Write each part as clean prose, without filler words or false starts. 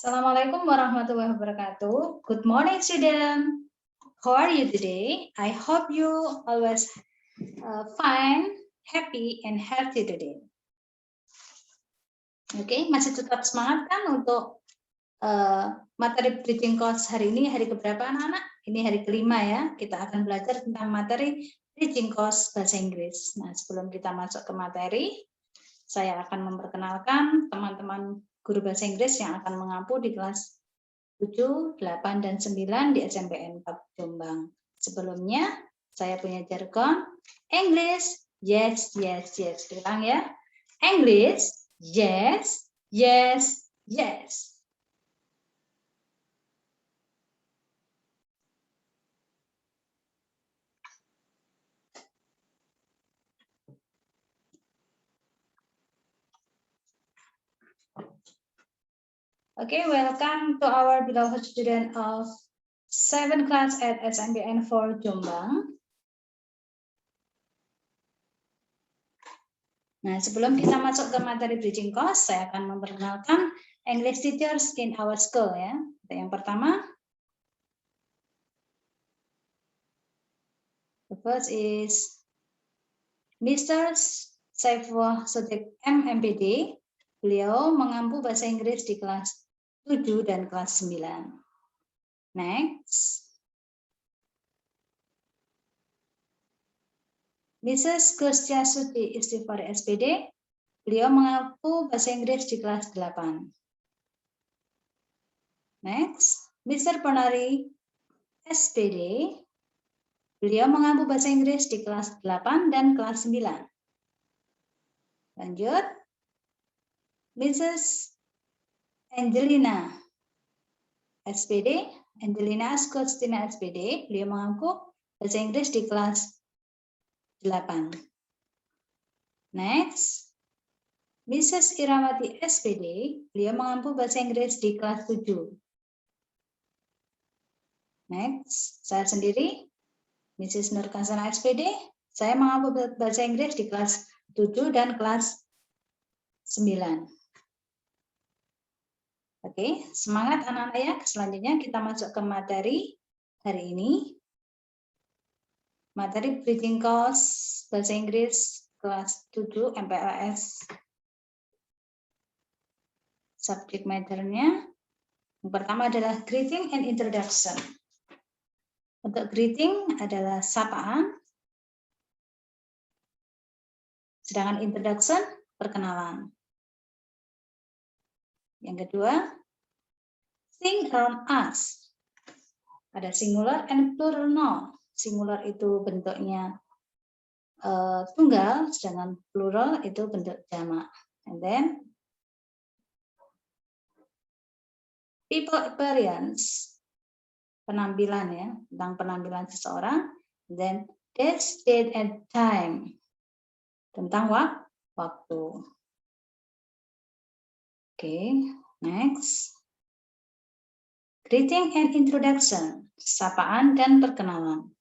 Assalamualaikum warahmatullahi wabarakatuh. Good morning, student. How are you today? I hope you always fine, happy, and healthy today. Oke, masih tetap semangat kan untuk materi bridging course hari ini? Hari keberapa anak-anak? Ini hari kelima ya. Kita akan belajar tentang materi bridging course bahasa Inggris. Nah, sebelum kita masuk ke materi, saya akan memperkenalkan teman-teman guru bahasa Inggris yang akan mengampu di kelas 7, 8, dan 9 di SMPN 4 Jombang. Sebelumnya, saya punya jargon English, yes, yes, yes. Ulang ya. English, yes, yes, yes. Okay, welcome to our beloved student of 7th class at SMPN 4 Jombang. Nah, sebelum kita masuk ke materi bridging course, saya akan memperkenalkan English teachers in our school ya. Yang pertama, the first is Mr. Saifullah Sodik MMPD. Beliau mengampu bahasa Inggris di kelas 7 dan kelas 9. Next. Mrs. Gustia Sudi Istighfar SPD. Beliau mengampu bahasa Inggris di kelas 8. Next. Mr. Ponari SPD. Beliau mengampu bahasa Inggris di kelas 8 dan kelas 9. Lanjut. Mrs. Angelina SPD, Angelina Agustina SPD, beliau mengampu bahasa Inggris di kelas 8. Next, Mrs. Irawati SPD, beliau mengampu bahasa Inggris di kelas 7. Next, saya sendiri, Mrs. Nurkasana SPD, saya mengampu bahasa Inggris di kelas 7 dan kelas 9. Oke, semangat anak-anak ya. Selanjutnya kita masuk ke materi hari ini. Materi bridging course bahasa Inggris kelas 7 MPLS. Subject matter-nya yang pertama adalah greeting and introduction. Untuk greeting adalah sapaan. Sedangkan introduction perkenalan. Yang kedua, think around us. Ada singular and plural noun. Singular itu bentuknya tunggal, sedangkan plural itu bentuk jamak. And then people appearance, penampilan ya, tentang penampilan seseorang. And then dates, date, and time, tentang waktu. Oke, next. Greeting and introduction, sapaan dan perkenalan.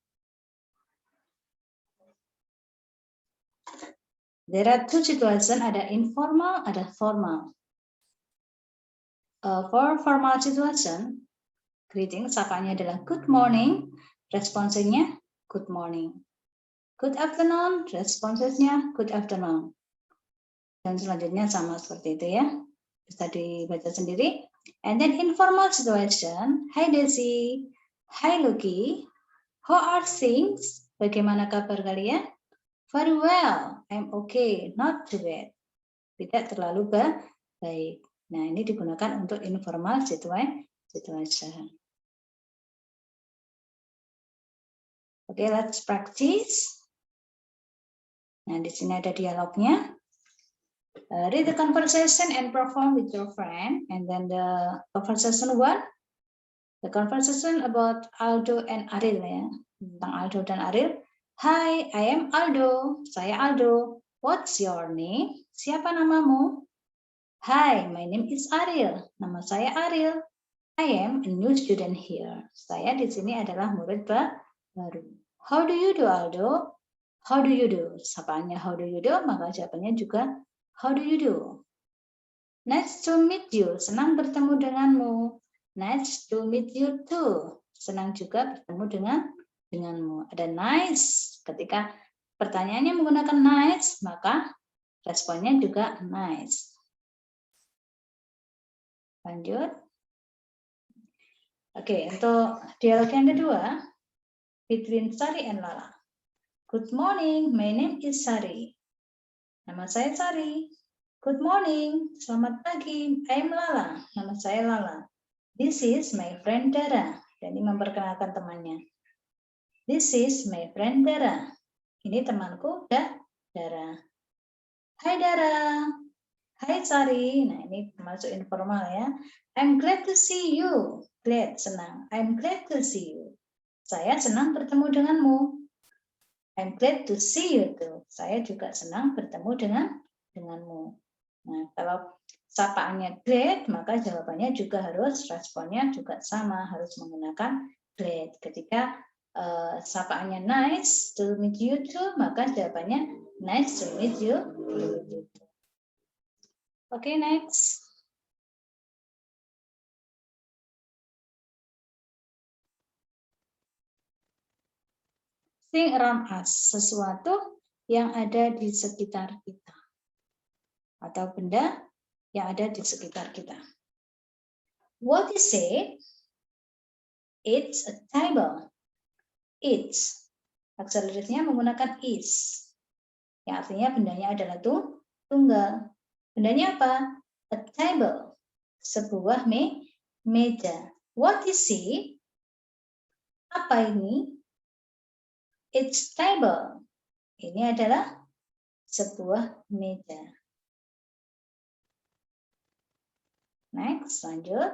There are two situations, ada informal, ada formal. For formal situation, greeting, sapaannya adalah good morning, responsnya good morning. Good afternoon, responsnya good afternoon. Dan selanjutnya sama seperti itu ya. Bisa dibaca sendiri. And then informal situation, hi Desi, hi Lucky, how are things? Bagaimana kabar kalian? Very well, I'm okay, not too bad. Tidak terlalu baik. Nah, ini digunakan untuk informal situation. Oke, let's practice. Nah, di sini ada dialognya. Read the conversation and perform with your friend. And then the conversation 1. The conversation about Aldo and Ariel ya. Tentang Aldo dan Ariel. Hi, I am Aldo. Saya Aldo. What's your name? Siapa namamu? Hi, my name is Ariel. Nama saya Ariel. I am a new student here. Saya di sini adalah murid baru. How do you do, Aldo? How do you do? Sapaannya how do you do? Maka jawabannya juga how do you do? Nice to meet you. Senang bertemu denganmu. Nice to meet you too. Senang juga bertemu denganmu. Ada nice. Ketika pertanyaannya menggunakan nice, maka responnya juga nice. Lanjut. Oke, untuk dialog yang kedua, between Sari and Lala. Good morning, my name is Sari. Nama saya Sari. Good morning, selamat pagi, I'm Lala. Nama saya Lala. This is my friend Dara. Dan ini memperkenalkan temannya. This is my friend Dara. Ini temanku Dara. Hai Dara. Hai Sari. Nah, ini termasuk informal ya. I'm glad to see you. Glad, senang. I'm glad to see you. Saya senang bertemu denganmu. I'm glad to see you too. Saya juga senang bertemu denganmu. Nah, kalau sapaannya glad, maka jawabannya juga harus, responnya juga sama, harus menggunakan glad. Ketika sapaannya nice to meet you too, maka jawabannya nice to meet you too. Oke, next. Thing around us, sesuatu yang ada di sekitar kita. Atau benda yang ada di sekitar kita. What is it? It's a table. It's. Akselerasinya menggunakan is. Yang artinya bendanya adalah tunggal. Bendanya apa? A table. Sebuah meja. What is it? Apa ini? It's table. Ini adalah sebuah meja. Next, lanjut.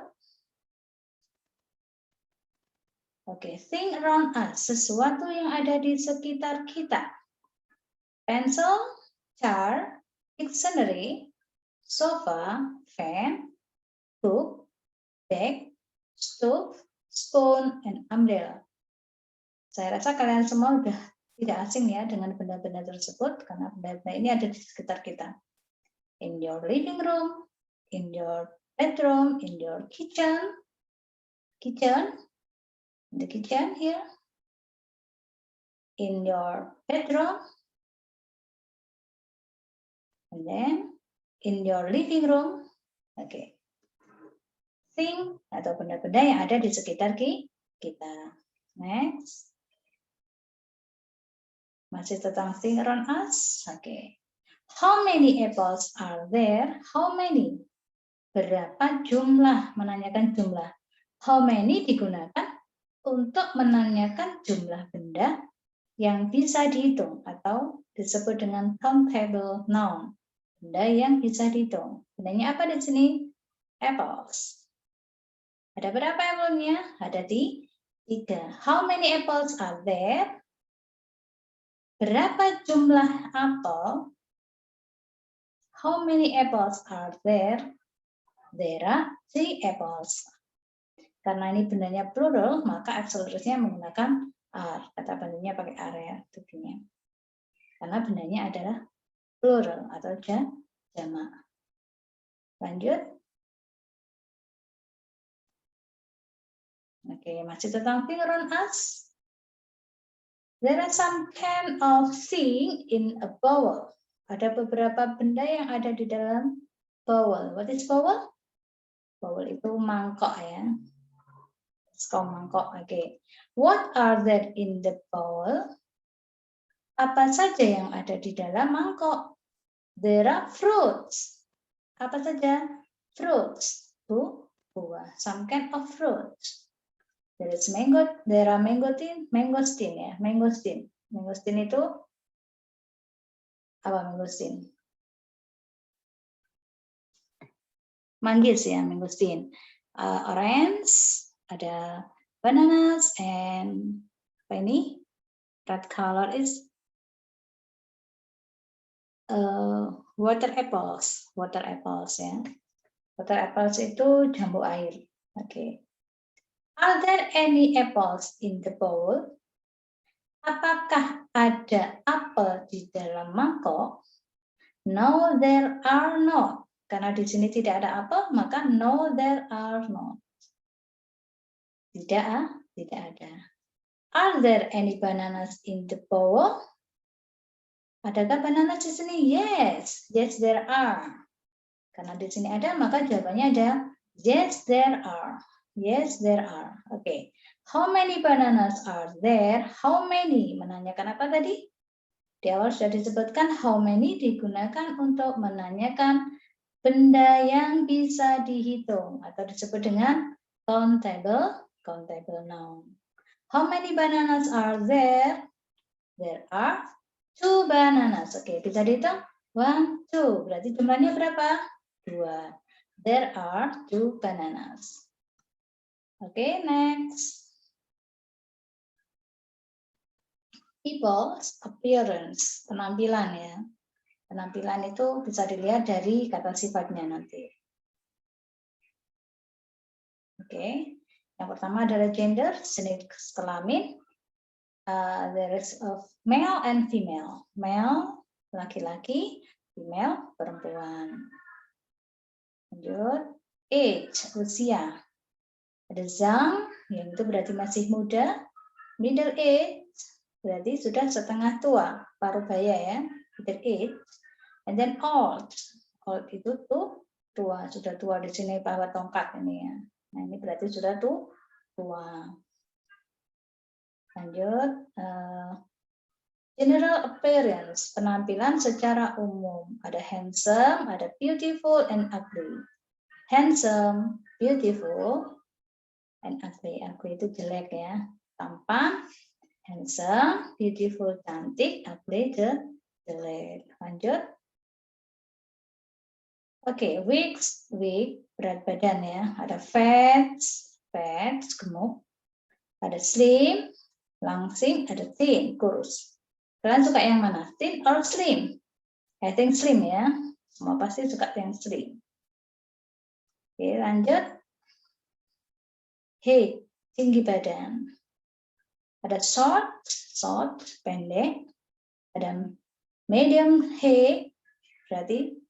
Oke, thing around us. Sesuatu yang ada di sekitar kita. Pencil, chart, dictionary, sofa, fan, book, bag, stove, spoon, and umbrella. Saya rasa kalian semua sudah tidak asing ya dengan benda-benda tersebut karena benda-benda ini ada di sekitar kita. In your living room, in your bedroom, in your kitchen, in the kitchen here, in your bedroom, and then in your living room. Oke. Thing atau benda-benda yang ada di sekitar kita. Next. Masih tentang thing around us. Oke. How many apples are there? How many? Berapa jumlah? Menanyakan jumlah. How many digunakan untuk menanyakan jumlah benda yang bisa dihitung atau disebut dengan countable noun. Benda yang bisa dihitung. Bendanya apa di sini? Apples. Ada berapa apelnya? Ada 3. How many apples are there? Berapa jumlah apel? How many apples are there? There are 3 apples. Karena ini bendanya plural, maka akselerasinya menggunakan are. Kata bendanya pakai are ya, tubuhnya. Karena bendanya adalah plural atau jamak. Lanjut. Oke, masih tentang thing around us. There are some kind of thing in a bowl. Ada beberapa benda yang ada di dalam bowl. What is bowl? Bowl itu mangkok ya. Mangkok. Oke. What are there in the bowl? Apa saja yang ada di dalam mangkok? There are fruits. Apa saja? Fruits. Buah. Some kind of fruits. There is mango. There are mangosteen ya. Mangosteen. Mangosteen itu apa mangosteen? Manggis ya, mangosteen. Orange, ada bananas, and apa ini? Red color is water apples. Water apples ya. Water apples itu jambu air. Oke. Are there any apples in the bowl? Apakah ada apel di dalam mangkok? No, there are not. Karena di sini tidak ada apel, maka no, there are not. Tidak ada. Are there any bananas in the bowl? Adakah banana di sini? Yes, there are. Karena di sini ada, maka jawabannya ada yes, there are. Yes, there are. Oke. How many bananas are there? How many? Menanyakan apa tadi? Di awal sudah disebutkan how many digunakan untuk menanyakan benda yang bisa dihitung atau disebut dengan countable noun. How many bananas are there? There are 2 bananas. Oke, bisa dihitung? 1, 2. Berarti jumlahnya berapa? 2. There are 2 bananas. Oke, next. People's appearance, penampilan ya. Penampilan itu bisa dilihat dari kata sifatnya nanti. Oke, yang pertama adalah gender, jenis kelamin. There is of male and female. Male, laki-laki, female, perempuan. Lanjut, age, usia. Ada young, yang itu berarti masih muda. Middle age, berarti sudah setengah tua, paruh baya ya. Middle age. And then old. Old itu tuh tua, sudah tua di sini bawa tongkat ini ya. Nah, ini berarti sudah tua. Lanjut, general appearance, penampilan secara umum. Ada handsome, ada beautiful, and ugly. Handsome, beautiful, and ugly. Ugly itu jelek ya, tampan. Handsome, beautiful, cantik. Ugly, jelek. Lanjut. Oke, weight, berat badan ya. Ada fat, gemuk. Ada slim, langsing, ada thin, kurus. Kalian suka yang mana? Thin or slim? I think slim ya. Semua pasti suka yang slim. Oke, lanjut. Height, tinggi badan. Ada short, pendek. Ada medium height, berarti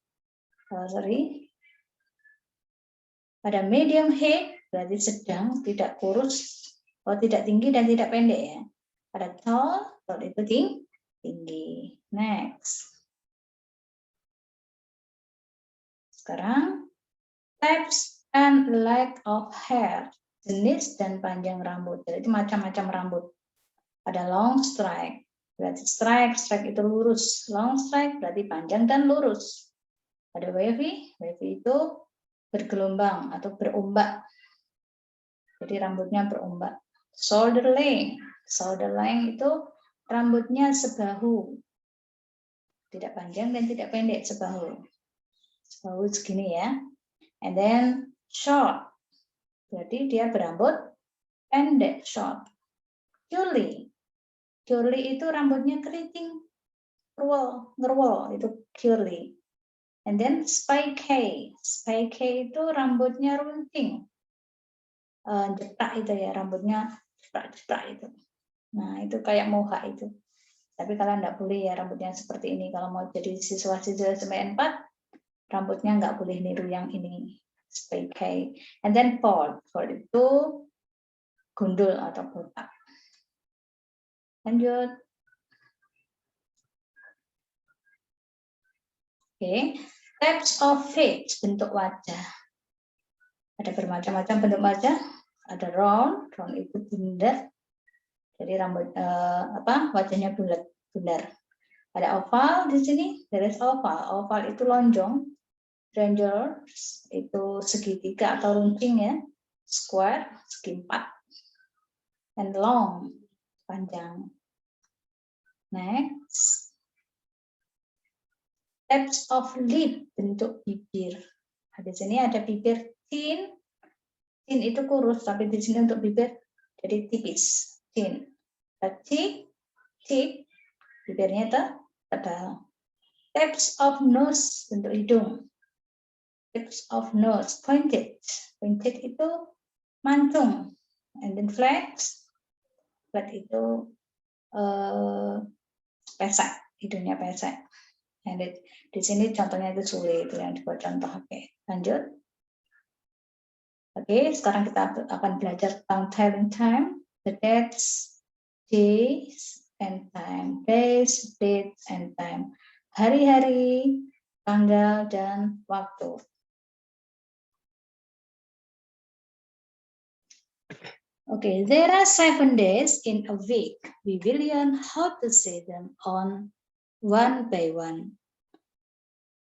Ada medium height, berarti sedang, tidak kurus, tidak tinggi dan tidak pendek ya. Ada tall itu tinggi. Next. Sekarang, types and length of hair, jenis dan panjang rambut. Jadi macam-macam rambut. Ada long strike, berarti strike itu lurus. Long strike berarti panjang dan lurus. Ada wavy itu bergelombang atau berombak. Jadi rambutnya berombak. Shoulder length itu rambutnya sebahu. Tidak panjang dan tidak pendek, sebahu. Sebahu segini ya. And then short, berarti dia berambut pendek, short. Curly itu rambutnya keriting, ngerwol, itu curly. And then spiky itu rambutnya runting, jetak itu ya, rambutnya jetak itu. Nah itu kayak mohak itu. Tapi kalian nggak boleh ya rambutnya seperti ini. Kalau mau jadi siswa-siswa SME 4, rambutnya nggak boleh niru yang ini, spiky. And then fold itu gundul atau botak. Lanjut. Oke, types of face, bentuk wajah. Ada bermacam-macam bentuk wajah. Ada round itu bundar. Jadi rambut wajahnya bundar. Ada oval di sini, there is oval. Oval itu lonjong. Triangular itu segitiga atau runcing ya. Square segi 4. And long, panjang. Next. Types of lip, bentuk bibir. Nah, di sini ada bibir thin. Thin itu kurus, tapi di sini untuk bibir jadi tipis. Thin. Thick, bibirnya tebal. Types of nose, bentuk hidung. Types of nose, pointed. Pointed itu mancung. And then flat itu pesek, hidungnya pesek. Di sini contohnya itu sulit, itu yang dibuat contoh. Oke, lanjut. Oke, sekarang kita akan belajar tentang telling time, the dates, days, and time. Days, dates, and time. Hari-hari, tanggal, dan waktu. Okay, there are 7 days in a week. We will learn how to say them on one by one.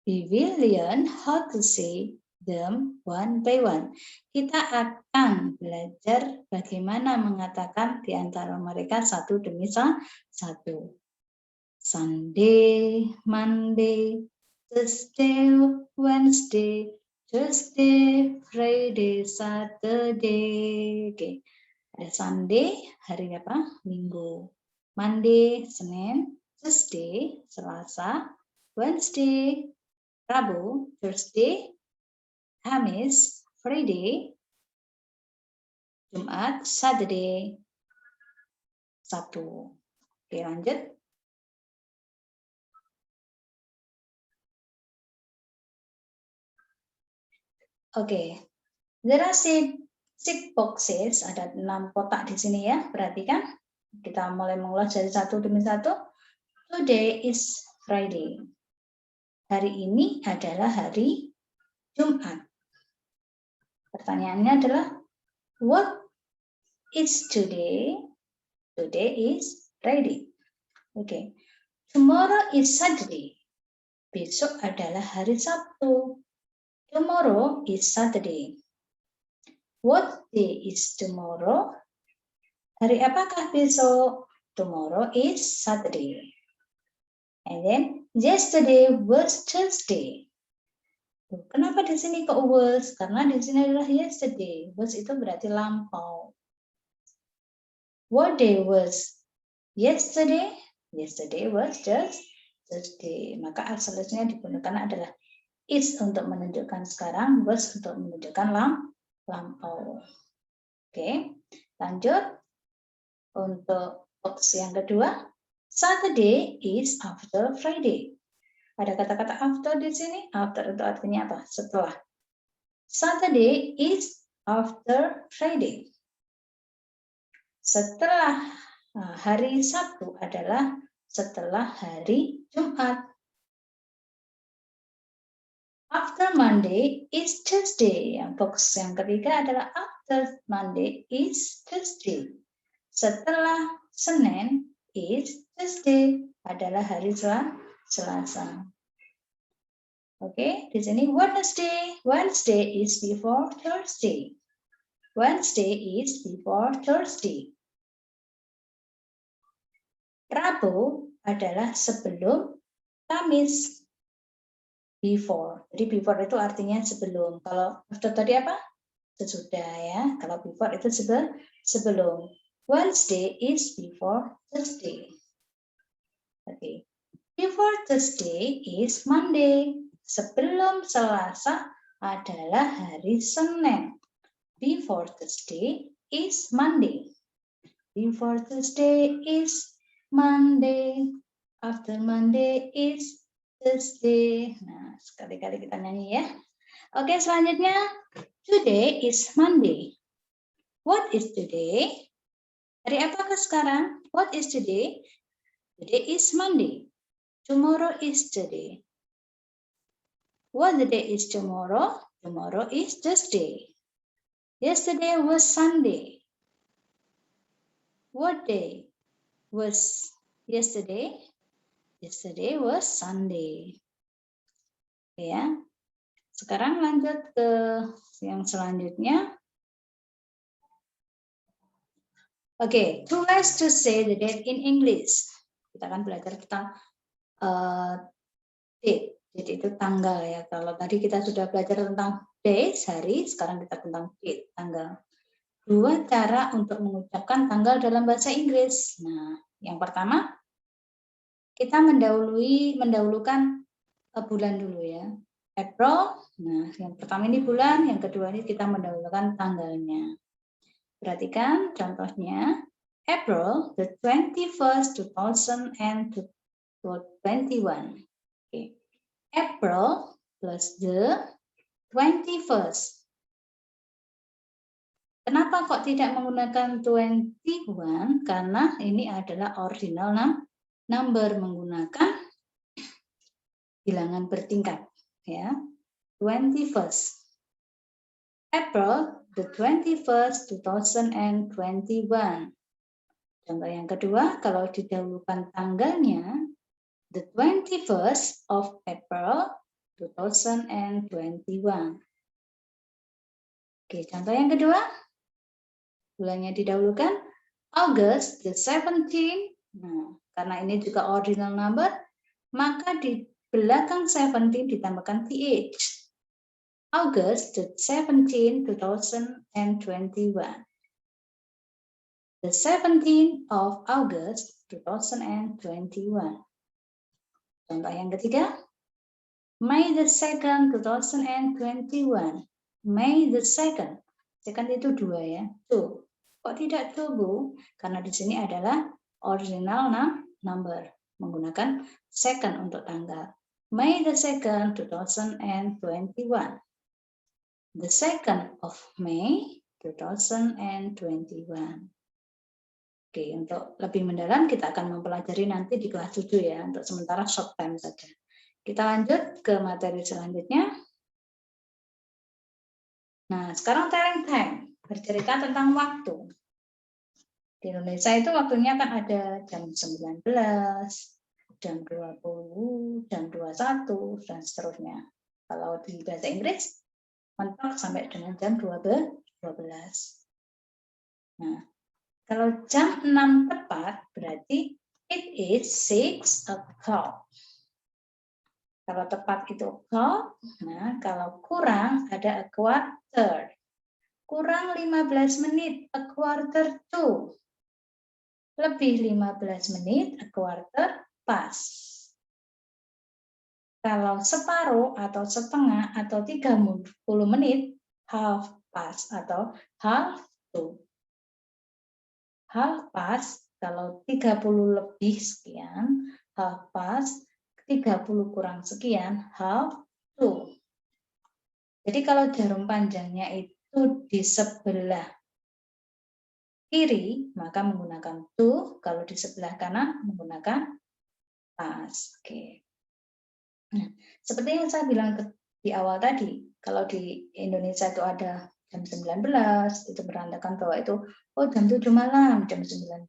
We will learn how to say them one by one. Kita akan belajar bagaimana mengatakan di antara mereka satu demi satu. Sunday, Monday, Tuesday, Wednesday, Thursday, Friday, Saturday. Okay. Ada Sunday, hari apa? Minggu. Monday, Senin. Tuesday, Selasa. Wednesday, Rabu. Thursday, Kamis. Friday, Jumat. Saturday, Sabtu. Oke, lanjut. Oke, there are 6 boxes, ada 6 kotak di sini ya, perhatikan. Kita mulai mengulas dari satu demi satu. Today is Friday. Hari ini adalah hari Jumat. Pertanyaannya adalah, what is today? Today is Friday. Oke. Tomorrow is Saturday. Besok adalah hari Sabtu. Tomorrow is Saturday. What day is tomorrow? Hari apakah besok? Tomorrow is Saturday. And then yesterday was Thursday. Kenapa di sini kok was? Karena di sini adalah yesterday. Was itu berarti lampau. What day was yesterday? Yesterday was just Thursday. Maka selanjutnya digunakan adalah is untuk menunjukkan sekarang, was untuk menunjukkan lampau. Oke, lanjut. Untuk box yang kedua, Saturday is after Friday. Ada kata-kata after di sini. After itu artinya apa? Setelah. Saturday is after Friday. Setelah hari Sabtu adalah setelah hari Jumat. After Monday is Tuesday. Yang box yang ketiga adalah after Monday is Tuesday. Setelah Senin is Tuesday. Adalah hari Selasa. Oke, di sini Wednesday. Wednesday is before Thursday. Wednesday is before Thursday. Rabu adalah sebelum Kamis. Before. Jadi before itu artinya sebelum. Kalau after tadi apa? Sesudah ya. Kalau before itu sebelum. Wednesday is before Thursday. Oke. Before Thursday is Monday. Sebelum Selasa adalah hari Senin. Before Thursday is Monday. Before Thursday is Monday. After Monday is Thursday. Nah, sekali-kali kita nyanyi ya. Oke, selanjutnya. Today is Monday. What is today? Hari apakah sekarang? What is today? Today is Monday. Tomorrow is today. What the day is tomorrow? Tomorrow is Tuesday. Yesterday was Sunday. What day was yesterday? Yesterday was Sunday. Ya. Sekarang lanjut ke yang selanjutnya. Oke, 2 ways to say the date in English. Kita akan belajar tentang date. Date itu tanggal ya. Kalau tadi kita sudah belajar tentang days, hari, sekarang kita tentang date, tanggal. 2 cara untuk mengucapkan tanggal dalam bahasa Inggris. Nah, yang pertama, kita mendahulukan bulan dulu ya. April, nah yang pertama ini bulan, yang kedua ini kita mendahulukan tanggalnya. Perhatikan contohnya, April the 21st, 2021. Oke, April plus the 21st. Kenapa kok tidak menggunakan 21? Karena ini adalah ordinal number, menggunakan bilangan bertingkat, ya. 21st. April the 21st 2021. Contoh yang kedua, kalau didahulukan tanggalnya, the 21st of April 2021. Oke, contoh yang kedua, bulannya didahulukan, August the 17th. Nah, karena ini juga ordinal number, maka di belakang 17 ditambahkan th. August the 17th 2021. The 17th of August 2021. Contoh yang ketiga, May the 2nd 2021. May the 2nd. Second itu 2 ya. 2. Kok tidak 2, Bu? Karena di sini adalah ordinal number, menggunakan second untuk tanggal. May the 2nd 2021. The 2nd of May 2021. Oke, untuk lebih mendalam kita akan mempelajari nanti di kelas 7 ya, untuk sementara short time saja. Kita lanjut ke materi selanjutnya. Nah, sekarang telling time, bercerita tentang waktu. Di Indonesia itu waktunya kan ada jam 19, jam 20, jam 21, dan seterusnya. Kalau di bahasa Inggris, mentok sampai dengan jam 12. Nah, kalau jam 6 tepat, berarti it is 6 o'clock. Kalau tepat itu o'clock, nah kalau kurang ada a quarter. Kurang 15 menit, a quarter to. Lebih 15 menit, a quarter past. Kalau separuh atau setengah atau 30 menit, half past atau half to. Half past, kalau 30 lebih sekian, half past, 30 kurang sekian, half to. Jadi kalau jarum panjangnya itu di sebelah kiri, maka menggunakan to. Kalau di sebelah kanan, menggunakan past. Oke. Nah, seperti yang saya bilang di awal tadi, kalau di Indonesia itu ada jam 19, itu berandakan bahwa itu, oh jam 7 malam, jam 19.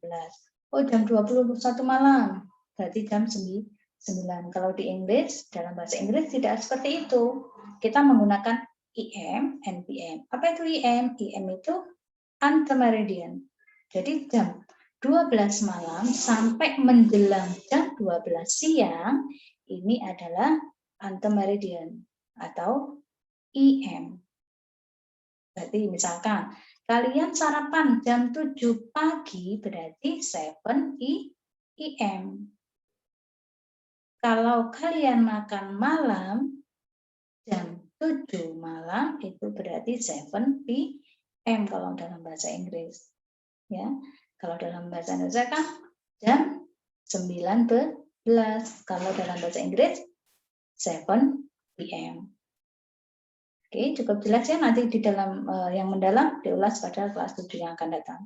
Oh jam 21 malam, berarti jam 9. Kalau di Inggris, dalam bahasa Inggris tidak seperti itu. Kita menggunakan EM and PM. Apa itu EM? EM itu antemeridian. Jadi jam 12 malam sampai menjelang jam 12 siang, ini adalah antemeridian atau EM. Berarti misalkan kalian sarapan jam 7 pagi, berarti 7 EM. Kalau kalian makan malam jam 7 malam, itu berarti 7 PM kalau dalam bahasa Inggris. Ya, kalau dalam bahasa Indonesia kan jam 19. Kalau dalam bahasa Inggris 7 PM. Oke, cukup jelas ya, nanti di dalam yang mendalam diulas pada kelas 7 yang akan datang.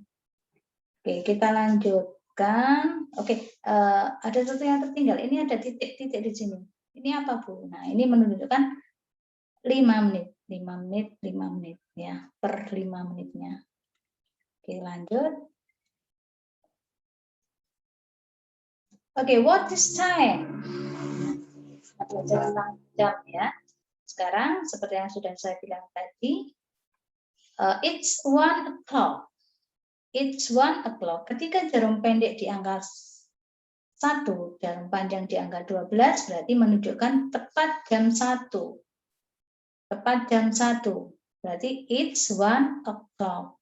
Oke, kita lanjutkan. Oke, ada sesuatu yang tertinggal. Ini ada titik-titik di sini. Ini apa, Bu? Nah, ini menunjukkan 5 menit. 5 menit, 5 menit ya, per 5 menitnya. Oke, lanjut. Oke, what is time? Kita belajar tentang jam ya. Sekarang, seperti yang sudah saya bilang tadi, it's 1 o'clock. It's 1 o'clock. Ketika jarum pendek di angka 1, jarum panjang di angka 12, berarti menunjukkan tepat jam 1. Tepat jam 1. Berarti it's 1 o'clock.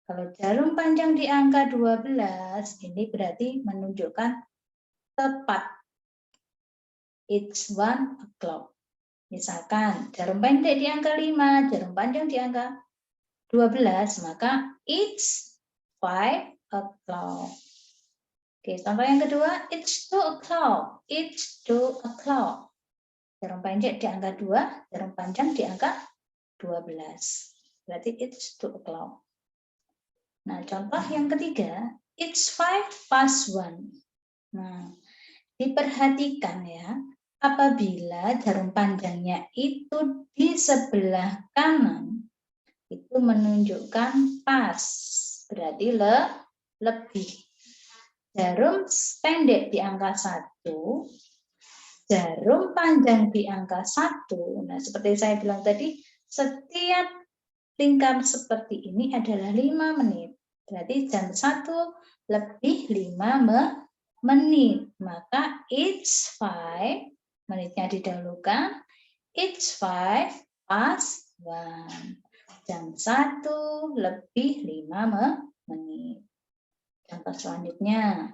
Kalau jarum panjang di angka 12, ini berarti menunjukkan tepat. It's 1 o'clock. Misalkan jarum pendek di angka 5, jarum panjang di angka 12, maka it's 5 o'clock. Oke, contoh yang kedua, it's 2 o'clock. It's 2 o'clock. Jarum pendek di angka 2, jarum panjang di angka 12. Berarti it's 2 o'clock. Nah, contoh yang ketiga, it's 5 past 1. Nah, diperhatikan ya, apabila jarum panjangnya itu di sebelah kanan, itu menunjukkan pas, berarti lebih. Jarum pendek di angka 1, jarum panjang di angka 1. Nah, seperti saya bilang tadi, setiap lingkar seperti ini adalah 5 menit. Berarti jam 1 lebih 5 menit. Maka it's 5, menitnya didahulukan. It's 5 past 1. Jam 1 lebih 5 menit. Contoh selanjutnya.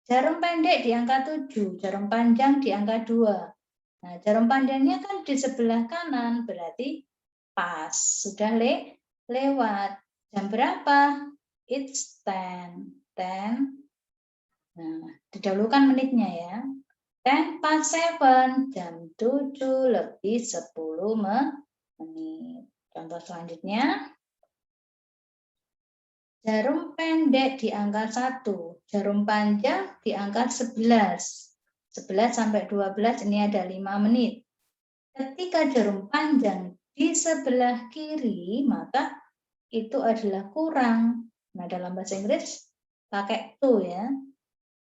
Jarum pendek di angka 7, jarum panjang di angka 2. Nah, jarum panjangnya kan di sebelah kanan, berarti pas. Sudah lewat. Jam berapa? It's 10. 10. Nah, didahulukan menitnya ya. 10 past 7, jam 7 lebih 10 menit. Contoh selanjutnya. Jarum pendek di angka 1, jarum panjang di angka 11. 11 sampai 12 ini ada 5 menit. Ketika jarum panjang di sebelah kiri, maka itu adalah kurang. Nah, dalam bahasa Inggris pakai to ya.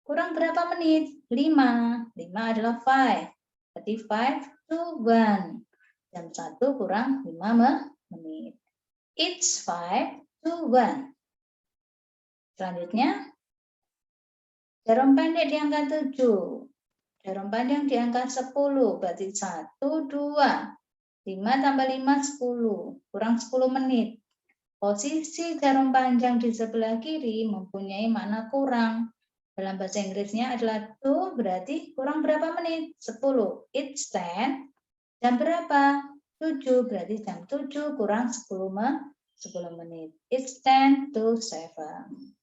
Kurang berapa menit? 5. 5 adalah 5. Berarti 5 to 1. Jam 1 kurang 5 menit. It's 5 to 1. Selanjutnya, jarum pendek di angka 7, jarum panjang di angka 10, berarti 1, 2, 5 tambah 5, 10, kurang 10 menit. Posisi jarum panjang di sebelah kiri mempunyai makna kurang. Dalam bahasa Inggrisnya adalah to, berarti kurang berapa menit? 10. It's 10. Jam berapa? 7, berarti jam 7 kurang 10 menit. It's 10 to 7.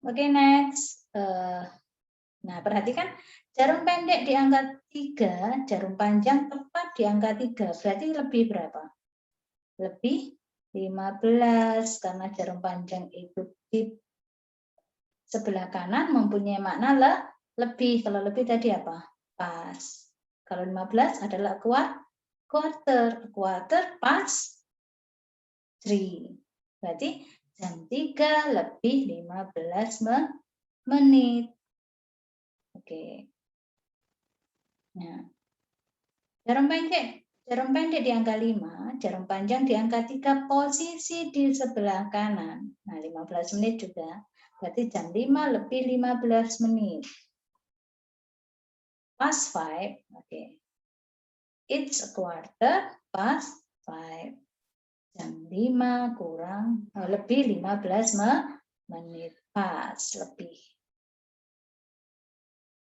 Oke, next. Nah, perhatikan jarum pendek di angka 3, jarum panjang tepat di angka 3. Berarti lebih berapa? Lebih 15, karena jarum panjang itu di sebelah kanan mempunyai makna lebih. Kalau lebih tadi apa? Pas. Kalau 15 adalah quarter. Quarter past 3. Berarti jam 3 lebih 15 menit. Oke. Nah, jarum pendek di angka 5, jarum panjang di angka 3, posisi di sebelah kanan. Nah, 15 menit juga. Berarti jam 5 lebih 15 menit. Past 5, oke. It's a quarter past 5. Jam 5 kurang lebih 15 menit. Pas, lebih.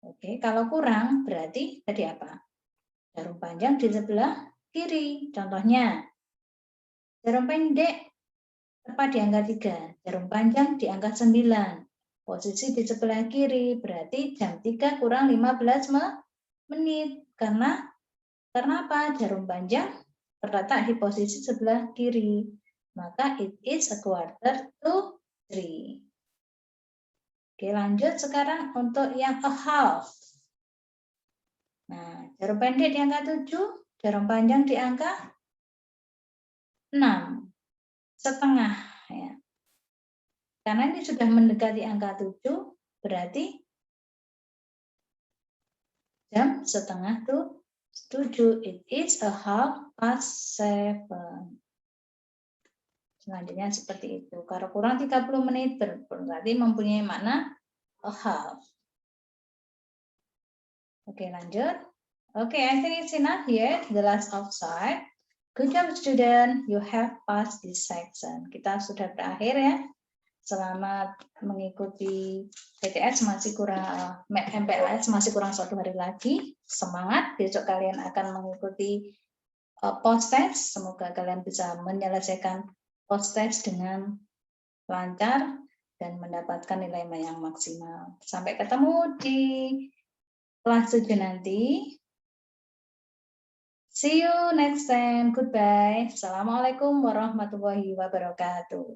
Oke, kalau kurang berarti tadi apa? Jarum panjang di sebelah kiri. Contohnya, jarum pendek tepat di angka 3, jarum panjang di angka 9. Posisi di sebelah kiri, berarti jam 3 kurang 15 menit. Karena apa? Jarum panjang terletak di posisi sebelah kiri. Maka it is a quarter to 3. Oke, lanjut sekarang untuk yang a half. Nah, jarum pendek di angka 7, jarum panjang di angka 6. Setengah. Ya. Karena ini sudah mendekati angka 7, berarti jam setengah tuh 7. It is a half past 7. Selanjutnya seperti itu. Kalau kurang 30 menit berarti mempunyai makna a half. Oke, lanjut. Oke, I think it's enough here. The last outside. Good job, student. You have passed this section. Kita sudah berakhir ya. Selamat mengikuti PTS masih kurang, MPLS masih kurang 1 hari lagi. Semangat, besok kalian akan mengikuti post test. Semoga kalian bisa menyelesaikan post test dengan lancar dan mendapatkan nilai yang maksimal. Sampai ketemu di kelas 7 nanti. See you next time. Goodbye. Assalamualaikum warahmatullahi wabarakatuh.